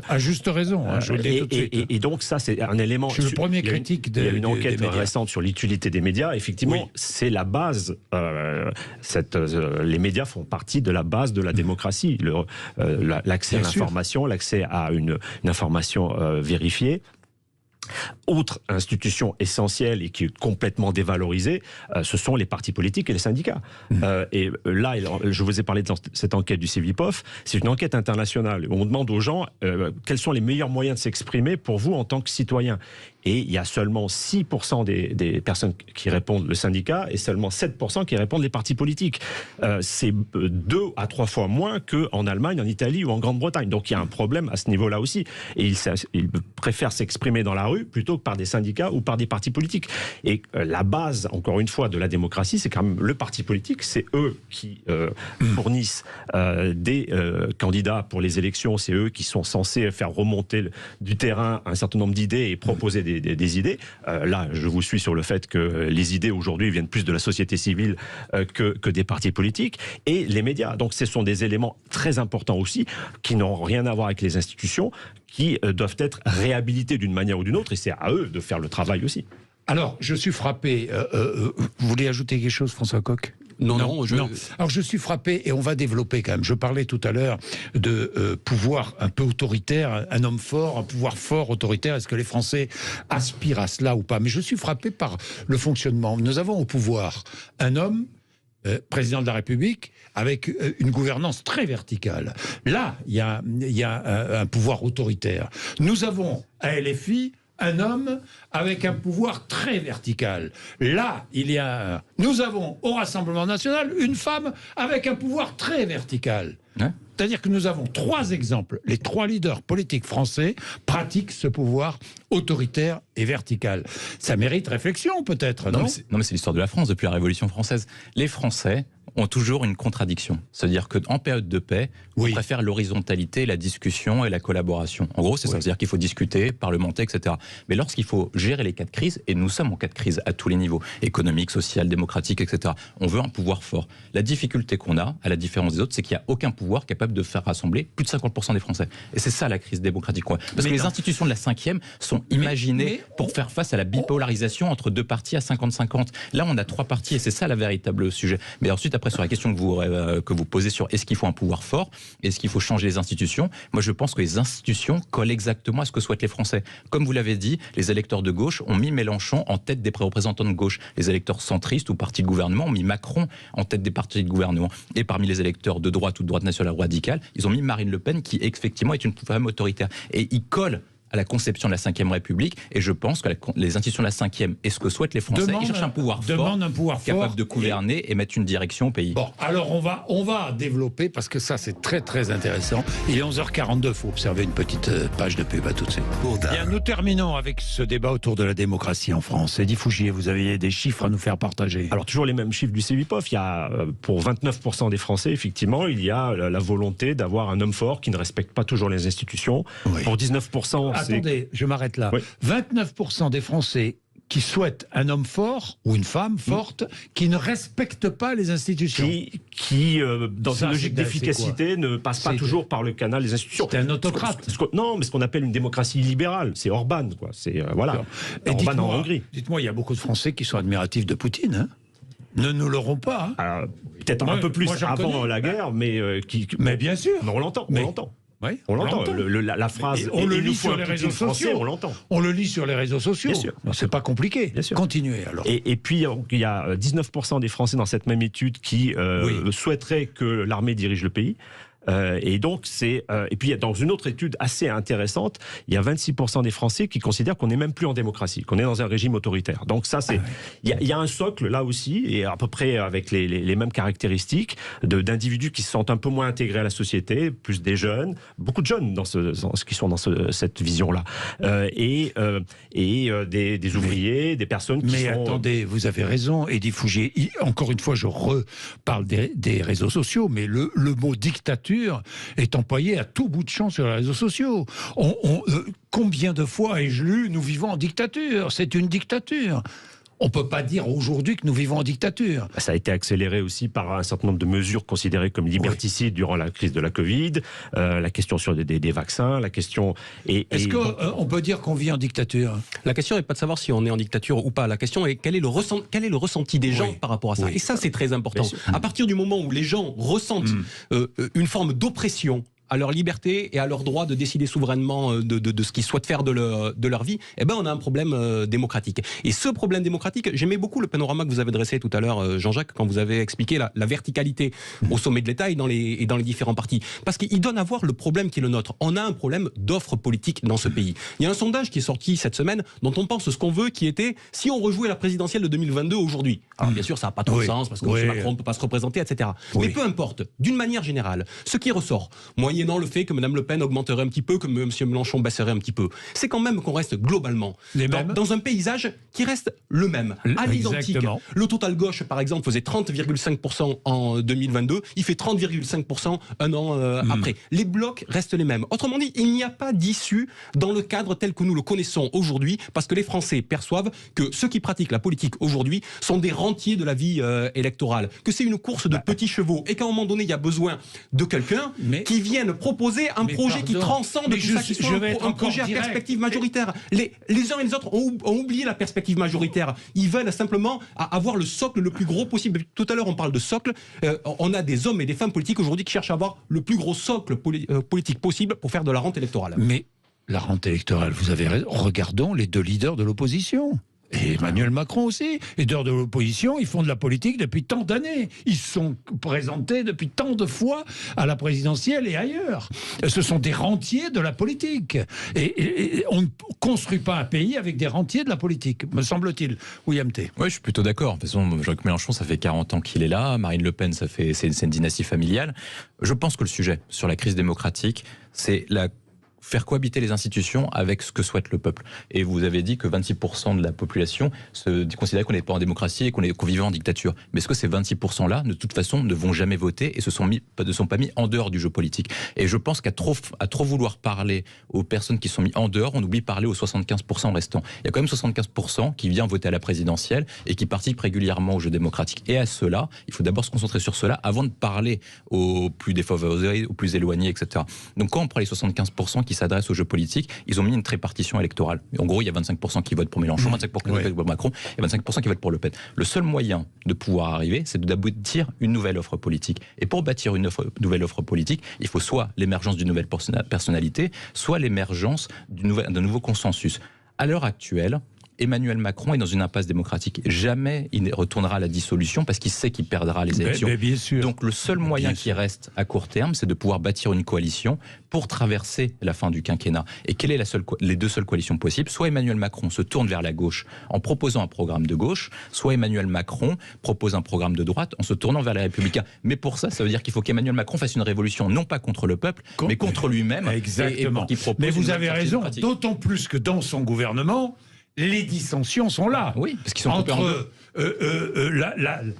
à juste raison. Et donc ça, c'est un élément... Je suis le premier critique Il y a une enquête récente sur l'utilité des médias. Effectivement, c'est la base. Les médias font partie de la base de la démocratie. L'accès à l'information, l'accès à une information vérifiée. Autre institution essentielle et qui est complètement dévalorisée, ce sont les partis politiques et les syndicats. Et là, je vous ai parlé de cette enquête du Cevipof. C'est une enquête internationale. On demande aux gens quels sont les meilleurs moyens de s'exprimer pour vous en tant que citoyen. Et il y a seulement 6% des personnes qui répondent le syndicat et seulement 7% qui répondent les partis politiques. C'est 2 à 3 fois moins qu'en Allemagne, en Italie ou en Grande-Bretagne. Donc il y a un problème à ce niveau-là aussi. Et ils préfèrent s'exprimer dans la rue plutôt que par des syndicats ou par des partis politiques. Et la base, encore une fois, de la démocratie, c'est quand même le parti politique. C'est eux qui fournissent des candidats pour les élections. C'est eux qui sont censés faire remonter du terrain un certain nombre d'idées et proposer des idées. Là, je vous suis sur le fait que les idées aujourd'hui viennent plus de la société civile que des partis politiques et les médias. Donc ce sont des éléments très importants aussi qui n'ont rien à voir avec les institutions, qui doivent être réhabilités d'une manière ou d'une autre et c'est à eux de faire le travail aussi. Alors, je suis frappé. Vous voulez ajouter quelque chose, François Coq ? Non. Alors je suis frappé et on va développer quand même. Je parlais tout à l'heure de pouvoir un peu autoritaire, un homme fort, un pouvoir fort autoritaire. Est-ce que les Français aspirent à cela ou pas ? Mais je suis frappé par le fonctionnement. Nous avons au pouvoir un homme, président de la République, avec une gouvernance très verticale. Là, il y a un pouvoir autoritaire. Nous avons à LFI un homme avec un pouvoir très vertical. Là, nous avons au Rassemblement national une femme avec un pouvoir très vertical. C'est-à-dire que nous avons 3 exemples. Les 3 leaders politiques français pratiquent ce pouvoir autoritaire et vertical. Ça mérite réflexion peut-être, non ? Non, mais c'est l'histoire de la France depuis la Révolution française. Les Français ont toujours une contradiction. C'est-à-dire qu'en période de paix, on préfère l'horizontalité, la discussion et la collaboration. En gros, c'est ça. C'est-à-dire qu'il faut discuter, parlementer, etc. Mais lorsqu'il faut gérer les cas de crise, et nous sommes en cas de crise à tous les niveaux, économique, social, démocratique, etc., on veut un pouvoir fort. La difficulté qu'on a, à la différence des autres, c'est qu'il n'y a aucun pouvoir capable de faire rassembler plus de 50% des Français. Et c'est ça la crise démocratique. Parce que les institutions de la 5e sont imaginées pour faire face à la bipolarisation entre deux partis à 50-50. Là, on a 3 partis et c'est ça le véritable sujet. Mais ensuite, après, sur la question que vous posez sur est-ce qu'il faut un pouvoir fort, est-ce qu'il faut changer les institutions, moi je pense que les institutions collent exactement à ce que souhaitent les Français. Comme vous l'avez dit, les électeurs de gauche ont mis Mélenchon en tête des représentants de gauche. Les électeurs centristes ou partis de gouvernement ont mis Macron en tête des partis de gouvernement. Et parmi les électeurs de droite ou de droite nationale radicale, ils ont mis Marine Le Pen qui effectivement est une femme autoritaire. Et ils collent à la conception de la 5e République, et je pense que les institutions de la 5e et ce que souhaitent les Français, ils cherchent un pouvoir fort, capable de gouverner et mettre une direction au pays. Bon, alors on va développer, parce que ça c'est très très intéressant. Il est 11h42, il faut observer une petite page de pub à tout de suite. Bien, nous terminons avec ce débat autour de la démocratie en France. Eddy Fougier, vous avez des chiffres à nous faire partager. Alors toujours les mêmes chiffres du CEVIPOF. Il y a, pour 29% des Français, effectivement, il y a la volonté d'avoir un homme fort qui ne respecte pas toujours les institutions. Pour 19%... Attendez, je m'arrête là. 29% des Français qui souhaitent un homme fort ou une femme forte qui ne respecte pas les institutions. Qui dans une logique d'efficacité, ne passe pas toujours par le canal des institutions. C'est un autocrate. Non, mais ce qu'on appelle une démocratie libérale, c'est Orban, quoi. C'est voilà. Orban en Hongrie. Dites-moi, il y a beaucoup de Français qui sont admiratifs de Poutine, hein. Ne nous l'aurons pas. Hein. Peut-être un peu plus avant la guerre, mais bien sûr. On l'entend. Oui, on l'entend. La phrase. Et on le lit sur les réseaux sociaux. On l'entend. On le lit sur les réseaux sociaux. Bien sûr. C'est pas compliqué. Bien sûr. Continuez alors. Et puis il y a 19% des Français dans cette même étude qui souhaiteraient que l'armée dirige le pays. Et donc et puis dans une autre étude assez intéressante, il y a 26% des Français qui considèrent qu'on n'est même plus en démocratie, qu'on est dans un régime autoritaire. Donc ça c'est, il y a un socle là aussi, et à peu près avec les mêmes caractéristiques d'individus qui se sentent un peu moins intégrés à la société, plus des jeunes, beaucoup de jeunes qui sont dans cette vision-là, et des ouvriers, des personnes qui sont... Mais attendez, vous avez raison, Eddy Fougier. Encore une fois, je reparle des réseaux sociaux, mais le mot dictature est employé à tout bout de champ sur les réseaux sociaux. Combien de fois ai-je lu « Nous vivons en dictature », c'est une dictature. On ne peut pas dire aujourd'hui que nous vivons en dictature. Ça a été accéléré aussi par un certain nombre de mesures considérées comme liberticides durant la crise de la Covid, la question sur des vaccins, la question... Est-ce qu'on peut dire qu'on vit en dictature ? La question n'est pas de savoir si on est en dictature ou pas. La question est quel est le ressenti des gens par rapport à ça. Et ça, c'est très important. À partir du moment où les gens ressentent une forme d'oppression à leur liberté et à leur droit de décider souverainement de ce qu'ils souhaitent faire de leur vie, eh ben on a un problème démocratique. Et ce problème démocratique, j'aimais beaucoup le panorama que vous avez dressé tout à l'heure, Jean-Jacques, quand vous avez expliqué la verticalité au sommet de l'État et dans les différents partis. Parce qu'il donne à voir le problème qui est le nôtre. On a un problème d'offre politique dans ce pays. Il y a un sondage qui est sorti cette semaine dont on pense ce qu'on veut, qui était si on rejouait la présidentielle de 2022 aujourd'hui. Alors bien sûr, ça n'a pas trop de sens parce que M. Macron ne peut pas se représenter, etc. Mais peu importe, d'une manière générale, ce qui ressort, moyennant le fait que Mme Le Pen augmenterait un petit peu, que M. Mélenchon baisserait un petit peu, c'est quand même qu'on reste globalement dans un paysage qui reste le même, à l'identique. Le total gauche, par exemple, faisait 30,5% en 2022, il fait 30,5% un an après. Les blocs restent les mêmes. Autrement dit, il n'y a pas d'issue dans le cadre tel que nous le connaissons aujourd'hui, parce que les Français perçoivent que ceux qui pratiquent la politique aujourd'hui sont des rentiers de la vie électorale, que c'est une course de petits chevaux, et qu'à un moment donné, il y a besoin de quelqu'un qui vienne proposer un projet qui transcende tout ça, qui soit un projet à perspective majoritaire. Les uns et les autres ont oublié la perspective majoritaire. Ils veulent simplement avoir le socle le plus gros possible. Tout à l'heure, on parle de socle. On a des hommes et des femmes politiques aujourd'hui qui cherchent à avoir le plus gros socle politique possible pour faire de la rente électorale. Mais la rente électorale, vous avez raison. Regardons les deux leaders de l'opposition. Et Emmanuel Macron aussi. Les leaders de l'opposition, ils font de la politique depuis tant d'années. Ils se sont présentés depuis tant de fois à la présidentielle et ailleurs. Ce sont des rentiers de la politique. Et on ne construit pas un pays avec des rentiers de la politique, me semble-t-il. William T. Oui, je suis plutôt d'accord. De toute façon, Jean-Luc Mélenchon, ça fait 40 ans qu'il est là. Marine Le Pen, c'est une dynastie familiale. Je pense que le sujet sur la crise démocratique, c'est faire cohabiter les institutions avec ce que souhaite le peuple. Et vous avez dit que 26% de la population considérait qu'on n'est pas en démocratie et qu'on vivait en dictature. Mais est-ce que ces 26%-là, de toute façon, ne vont jamais voter et ne sont pas mis en dehors du jeu politique? Et je pense qu'à trop vouloir parler aux personnes qui sont mises en dehors, on oublie de parler aux 75% restants. Il y a quand même 75% qui viennent voter à la présidentielle et qui participent régulièrement au jeu démocratique. Et à cela, il faut d'abord se concentrer sur cela avant de parler aux plus défavorisés, aux plus éloignés, etc. Donc quand on prend les 75% qui s'adressent au jeu politique, ils ont mis une trépartition électorale. En gros, il y a 25% qui votent pour Mélenchon, 25% qui votent pour Macron et 25% qui votent pour Le Pen. Le seul moyen de pouvoir arriver, c'est de bâtir une nouvelle offre politique. Et pour bâtir une nouvelle offre politique, il faut soit l'émergence d'une nouvelle personnalité, soit l'émergence d'un nouveau consensus. À l'heure actuelle, Emmanuel Macron est dans une impasse démocratique. Jamais il ne retournera à la dissolution parce qu'il sait qu'il perdra les élections. Bien sûr. Donc le seul moyen qui reste à court terme, c'est de pouvoir bâtir une coalition pour traverser la fin du quinquennat. Et quelle est les deux seules coalitions possibles? Soit Emmanuel Macron se tourne vers la gauche en proposant un programme de gauche, soit Emmanuel Macron propose un programme de droite en se tournant vers les Républicains. Mais pour ça veut dire qu'il faut qu'Emmanuel Macron fasse une révolution, non pas contre le peuple, mais contre lui-même. Exactement. Mais vous avez raison, d'autant plus que dans son gouvernement, les dissensions sont là. Oui, parce qu'ils sont entre le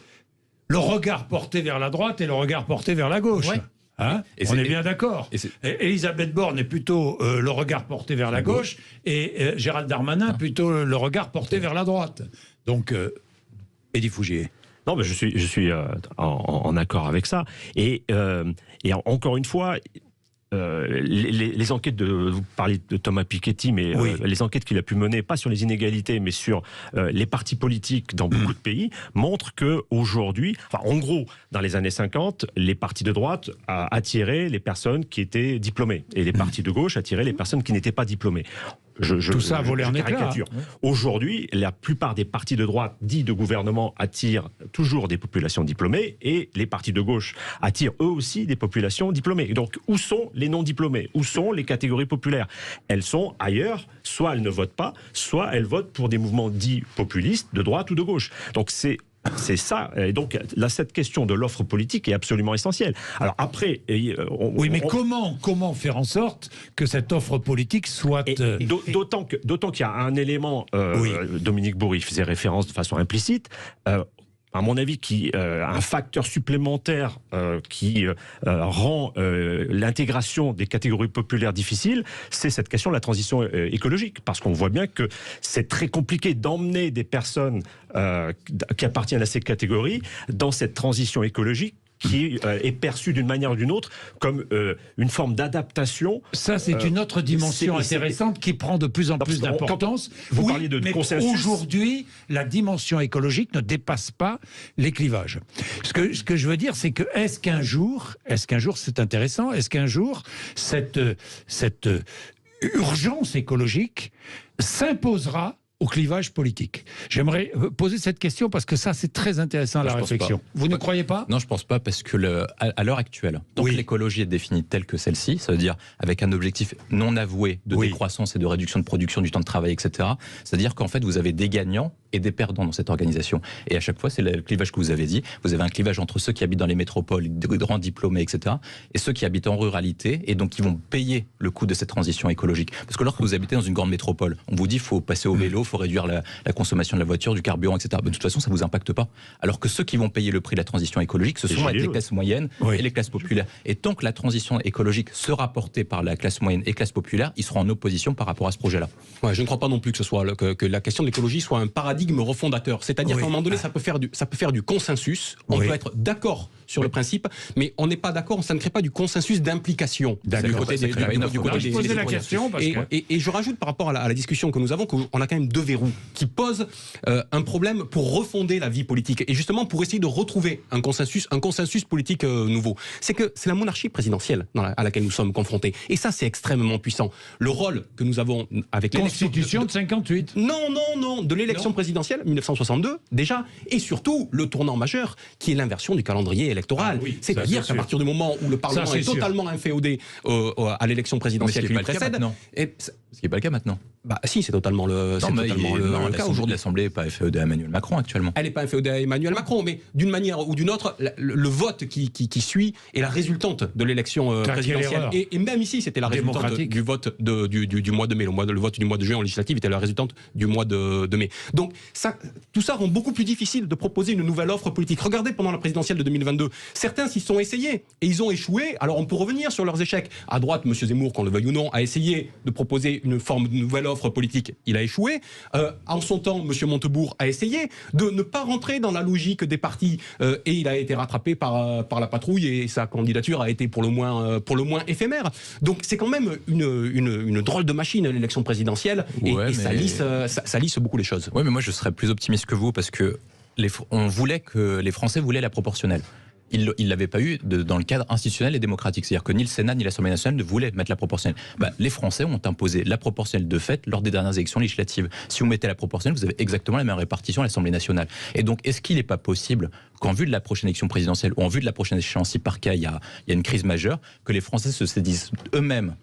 regard porté vers la droite et le regard porté vers la gauche. Ouais. Hein, on est bien d'accord. Elisabeth Borne est plutôt le regard porté vers la gauche et Gérald Darmanin plutôt le regard porté vers la droite. Donc, Eddy Fougier. Non, mais je suis en accord avec ça. Et encore une fois... les enquêtes vous parlez de Thomas Piketty, mais les enquêtes qu'il a pu mener, pas sur les inégalités, mais sur les partis politiques dans beaucoup de pays, montrent qu'aujourd'hui, en gros, dans les années 50, les partis de droite attiraient les personnes qui étaient diplômées, et les partis de gauche attiraient les personnes qui n'étaient pas diplômées. Tout ça a volé en éclats. Aujourd'hui, la plupart des partis de droite dits de gouvernement attirent toujours des populations diplômées et les partis de gauche attirent eux aussi des populations diplômées. Donc, où sont les non-diplômés? Où sont les catégories populaires? Elles sont ailleurs, soit elles ne votent pas, soit elles votent pour des mouvements dits populistes de droite ou de gauche. Donc, c'est ça. Et donc, là, cette question de l'offre politique est absolument essentielle. Alors après... comment faire en sorte que cette offre politique soit... D'autant qu'il y a un élément, Dominique Bourri faisait référence de façon implicite, à mon avis, un facteur supplémentaire qui rend l'intégration des catégories populaires difficile, c'est cette question de la transition écologique. Parce qu'on voit bien que c'est très compliqué d'emmener des personnes qui appartiennent à ces catégories dans cette transition écologique qui est perçue d'une manière ou d'une autre comme une forme d'adaptation. Ça, c'est une autre dimension intéressante qui prend de plus en plus d'importance. Vous parliez de consensus. Aujourd'hui, la dimension écologique ne dépasse pas les clivages. Ce que je veux dire, c'est que est-ce qu'un jour, c'est intéressant, est-ce qu'un jour, cette urgence écologique s'imposera au clivage politique? J'aimerais poser cette question parce que ça, c'est très intéressant à la réflexion. Vous ne croyez pas? Non, je ne pense pas, parce que à l'heure actuelle, tant que l'écologie est définie telle que celle-ci, ça veut dire avec un objectif non avoué de décroissance et de réduction de production du temps de travail, etc., c'est-à-dire qu'en fait, vous avez des gagnants et des perdants dans cette organisation. Et à chaque fois, c'est le clivage que vous avez dit. Vous avez un clivage entre ceux qui habitent dans les métropoles, des grands diplômés, etc., et ceux qui habitent en ruralité, et donc qui vont payer le coût de cette transition écologique. Parce que lorsque vous habitez dans une grande métropole, on vous dit qu'il faut passer au vélo, il faut réduire la consommation de la voiture, du carburant, etc. Mais de toute façon, ça ne vous impacte pas. Alors que ceux qui vont payer le prix de la transition écologique, ce sont les classes moyennes et les classes populaires. Et tant que la transition écologique sera portée par la classe moyenne et classe populaire, ils seront en opposition par rapport à ce projet-là. Ouais, je ne crois pas non plus que la question de l'écologie soit un paradigme refondateur. C'est-à-dire qu'à un moment donné, ça peut faire du consensus. On peut être d'accord sur le principe, mais on n'est pas d'accord, ça ne crée pas du consensus d'implication du côté des et je rajoute par rapport à la discussion que nous avons qu'on a quand même deux verrous qui posent un problème pour refonder la vie politique et justement pour essayer de retrouver un consensus politique nouveau. C'est que c'est la monarchie présidentielle à laquelle nous sommes confrontés. Et ça, c'est extrêmement puissant. Le rôle que nous avons avec Constitution de 58. Non, de l'élection présidentielle 1962 déjà, et surtout le tournant majeur qui est l'inversion du calendrier électoral. C'est-à-dire qu'à partir du moment où le Parlement est totalement inféodé à l'élection présidentielle qui lui précède, Ce qui n'est pas le cas maintenant. Bah si, c'est totalement le cas aujourd'hui. L'Assemblée n'est pas FED à Emmanuel Macron actuellement. Elle n'est pas FED à Emmanuel Macron, mais d'une manière ou d'une autre, le vote qui suit est la résultante de l'élection présidentielle. Et même ici, c'était la résultante du vote du mois de mai. Le vote du mois de juin en législative était la résultante du mois de mai. Donc tout ça rend beaucoup plus difficile de proposer une nouvelle offre politique. Regardez pendant la présidentielle de 2022, certains s'y sont essayés et ils ont échoué. Alors on peut revenir sur leurs échecs. À droite, M. Zemmour, qu'on le veuille ou non, a essayé de proposer une forme de nouvelle offre politique, il a échoué. En son temps, M. Montebourg a essayé de ne pas rentrer dans la logique des partis et il a été rattrapé par la patrouille et sa candidature a été pour le moins éphémère. Donc c'est quand même une drôle de machine, l'élection présidentielle, et ça lisse beaucoup les choses. Oui, mais moi je serais plus optimiste que vous parce que les Français voulaient la proportionnelle. Ils ne l'avaient pas eu dans le cadre institutionnel et démocratique. C'est-à-dire que ni le Sénat ni l'Assemblée nationale ne voulaient mettre la proportionnelle. Les Français ont imposé la proportionnelle de fait lors des dernières élections législatives. Si vous mettez la proportionnelle, vous avez exactement la même répartition à l'Assemblée nationale. Et donc, est-ce qu'il n'est pas possible qu'en vue de la prochaine élection présidentielle ou en vue de la prochaine échéance, si par cas il y a une crise majeure, que les Français se saisissent eux-mêmes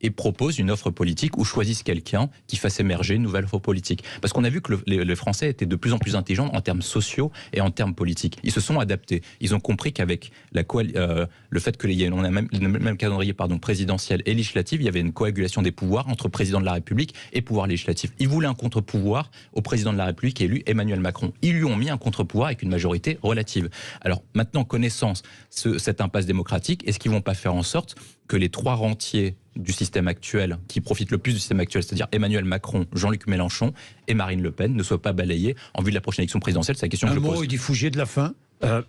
et proposent une offre politique ou choisissent quelqu'un qui fasse émerger une nouvelle offre politique. Parce qu'on a vu que les Français étaient de plus en plus intelligents en termes sociaux et en termes politiques. Ils se sont adaptés. Ils ont compris qu'avec le fait que on a le même calendrier présidentiel et législatif, il y avait une coagulation des pouvoirs entre président de la République et pouvoir législatif. Ils voulaient un contre-pouvoir au président de la République élu Emmanuel Macron. Ils lui ont mis un contre-pouvoir avec une majorité relative. Alors maintenant, connaissant cette impasse démocratique, est-ce qu'ils ne vont pas faire en sorte que les trois rentiers du système actuel, qui profitent le plus du système actuel, c'est-à-dire Emmanuel Macron, Jean-Luc Mélenchon et Marine Le Pen, ne soient pas balayés en vue de la prochaine élection présidentielle? C'est la question que je pose. Un mot, Eddy Fougier, de la fin.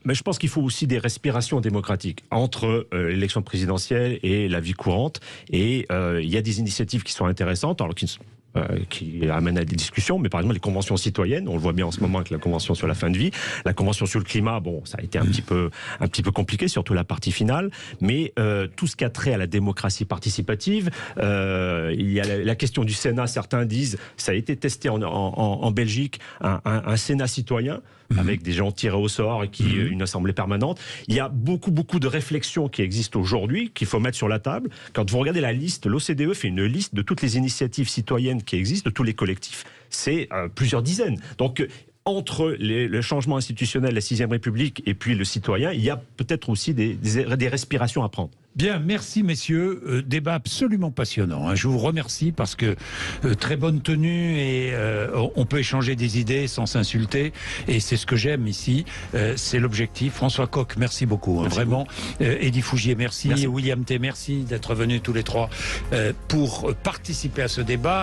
Mais je pense qu'il faut aussi des respirations démocratiques entre l'élection présidentielle et la vie courante. Et il y a des initiatives qui sont intéressantes, alors qui amènent à des discussions, mais par exemple les conventions citoyennes, on le voit bien en ce moment avec la convention sur la fin de vie, la convention sur le climat, bon, ça a été un petit peu compliqué, surtout la partie finale, mais tout ce qui a trait à la démocratie participative, il y a la question du Sénat, certains disent, ça a été testé en Belgique, un Sénat citoyen, avec des gens tirés au sort et une assemblée permanente. Il y a beaucoup de réflexions qui existent aujourd'hui, qu'il faut mettre sur la table. Quand vous regardez la liste, l'OCDE fait une liste de toutes les initiatives citoyennes qui existent, de tous les collectifs. C'est plusieurs dizaines. Donc, entre le changement institutionnel, la 6ème République et puis le citoyen, il y a peut-être aussi des respirations à prendre. Bien, merci messieurs. Débat absolument passionnant. Je vous remercie parce que très bonne tenue et on peut échanger des idées sans s'insulter. Et c'est ce que j'aime ici. C'est l'objectif. François Coq, merci beaucoup. Merci vraiment. Eddy Fougier, merci. William T, merci d'être venus tous les trois pour participer à ce débat.